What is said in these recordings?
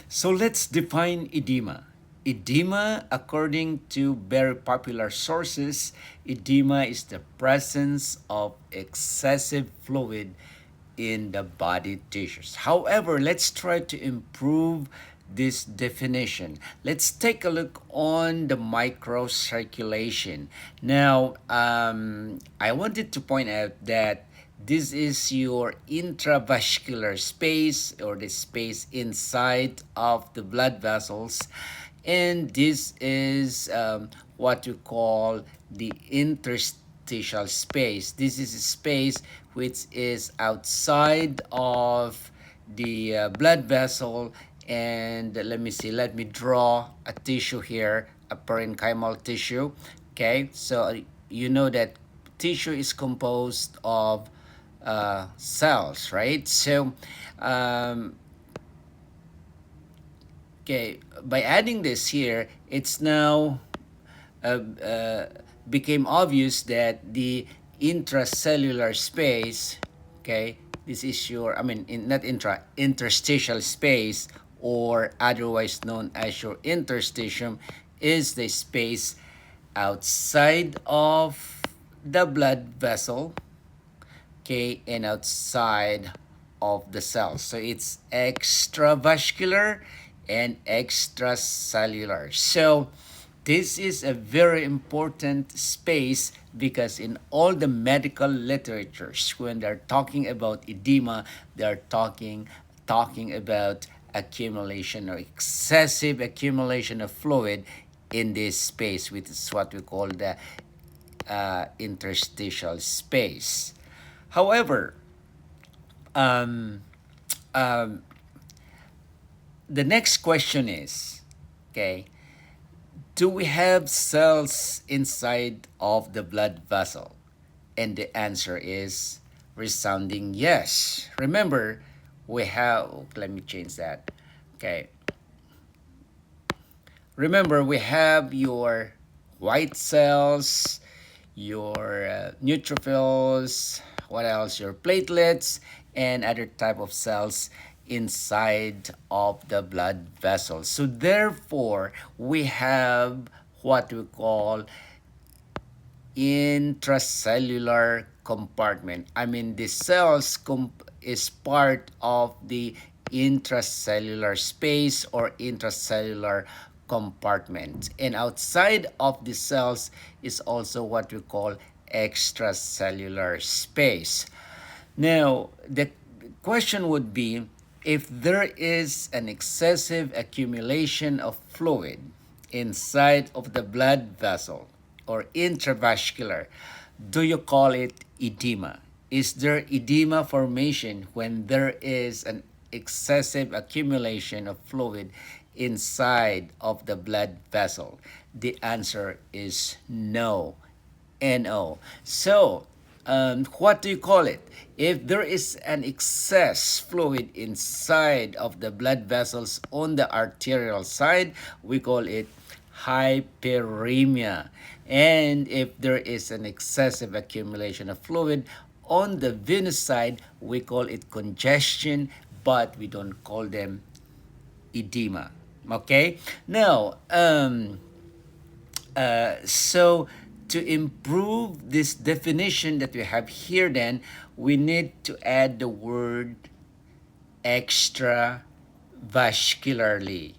So let's define edema. Edema, according to very popular sources, edema is the presence of excessive fluid in the body tissues. However, let's try to improve this definition. Let's take a look on the microcirculation. Now, I wanted to point out that this is your intravascular space, or the space inside of the blood vessels, and this is what you call the interstitial space. This is a space which is outside of the blood vessel. And let me see, let me draw a tissue here, a parenchymal tissue. Okay, so you know that tissue is composed of cells, right? So um, okay, by adding this here, it's now uh, uh, became obvious that the intracellular space, okay, this is your, not interstitial space, or otherwise known as your interstitium, is the space outside of the blood vessel, okay, and outside of the cells. So it's extravascular and extracellular. So this is a very important space, because in all the medical literatures, when they're talking about edema, they're talking about accumulation or excessive accumulation of fluid in this space, which is what we call the interstitial space. However, um, um, the next question is, okay, do we have cells inside of the blood vessel? And the answer is resounding yes. Remember, we have, let me change that. Okay. Remember, we have your white cells, your neutrophils, what else? Your platelets, and other type of cells inside of the blood vessels. So therefore, we have what we call intracellular compartment. The cells is part of the intracellular space or intracellular compartment. And outside of the cells is also what we call extracellular space. Now, the question would be, if there is an excessive accumulation of fluid inside of the blood vessel or intravascular, do you call it edema? Is there edema formation when there is an excessive accumulation of fluid inside of the blood vessel? The answer is no. NO. So, what do you call it? If there is an excess fluid inside of the blood vessels on the arterial side, we call it hyperemia. And if there is an excessive accumulation of fluid on the venous side, we call it congestion, but we don't call them edema. Okay? Now, so to improve this definition that we have here, then we need to add the word extravascularly.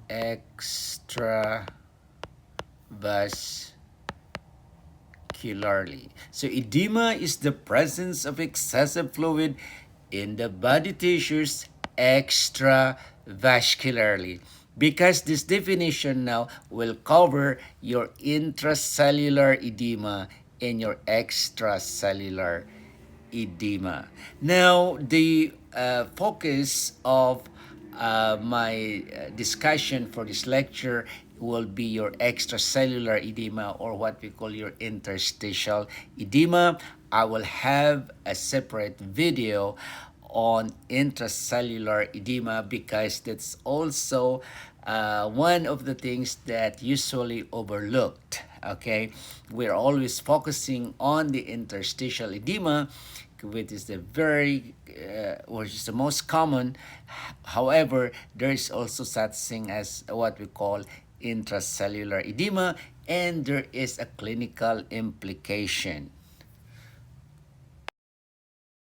Extravascularly. So edema is the presence of excessive fluid in the body tissues extravascularly. Because this definition now will cover your intracellular edema and your extracellular edema. Now, the focus of my discussion for this lecture will be your extracellular edema, or what we call your interstitial edema. I will have a separate video on intracellular edema, because that's also one of the things that usually overlooked. Okay, we're always focusing on the interstitial edema, which is the which is the most common. However, there is also such thing as what we call intracellular edema, and there is a clinical implication.